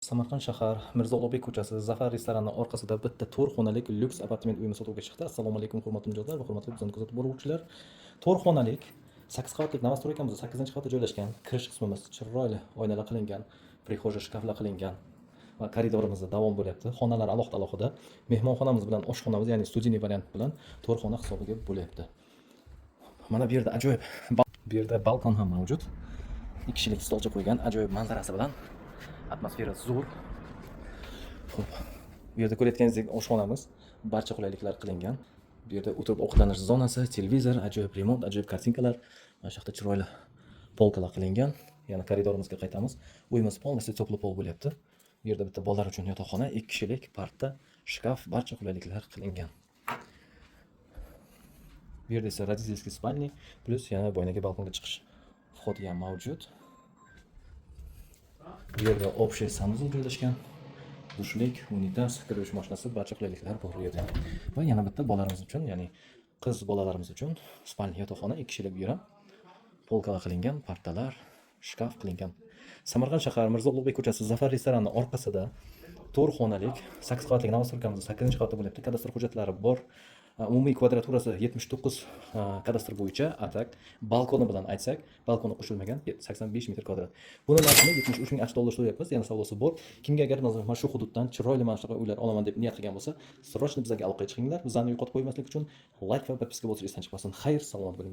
Samarqand shahar Mirzo Ulug'bek ko'chasi Zafar restorani orqasida bitta 4 xonalik lyuks apartament uyini sotuvga chiqdi. Assalomu alaykum hurmatli mijozlar va hurmatli bizani kuzatib boruvchilar. 4 xonalik 8 qavatlik Novostroykamizda 8-qavatda joylashgan. Kirish qismimiz chiroyli oynalar qilingan, prixoja shkaflar qilingan va koridorimizda davom bo'lyapti. Xonalar alohida-alohida. Mehmonxonamiz bilan oshxonamiz, ya'ni studiy variant bilan 4 xona hisobiga bo'lyapti. Mana bu yerda ajoyib bu yerda balkon ham mavjud. 2 kishilik stolcha qo'ygan, ajoyib manzarasi bilan. Atmosfera zo'r. Xo'p. Bu yerda ko'rayotganingizdek oshxonamiz, barcha qulayliklar qilingan. Bu yerda o'tirib ovqatlanish zonasi, televizor, ajoyib remont, ajoyib kartinkalar, mana shu yoqda chiroyli polkalar qilingan. Yana koridorimizga qaytamiz. Uyimiz полностью теплый pol bo'lyapti. Bu yerda bitta bolalar uchun yotoqxona, 2 kishilik, parta, shkaf, barcha qulayliklar qilingan. Bu yerda esa родительский spalni plus yana boynaga balkonga chiqish vhodi ham mavjud. Bu yerda общий sanuzel joylashgan. Dushlik, unitaz, kir yuvish mashinasi, barcha qulayliklar bor bu yerda. Va yana bitta bolalarimiz uchun, ya'ni qiz bolalarimiz uchun spalni yotoqxona 2 kishilik bu ham. Polkalar qilingan, partalar, shkaf qilingan. Samarqand shahar Mirzo Ulug'bek ko'chasi Zafar restorani orqasida 4 xonalik 8 qavatli Novostroykamizda 8-qavatda bo'lyapti. Kadastr hujjatlari bor. Umumiy kvadraturasi 79 kadastr bo'yicha, atak balkoni bilan aytsak, balkoni qo'shilmagan 85 metr kvadrat. Buni narxini $73,000 so'rayapmiz. Yana savdosi bor. Kimga agar mana shu hududdan chiroyli mana shunaqa uylar olaman deb niyat qilgan bo'lsa, srochni bizga aloqaga chiqinglar. Bizlarni yo'qotib qo'ymaslik uchun like va podpiska bo'lishni esdan chiqmasin. Xayr, salomat bo'ling.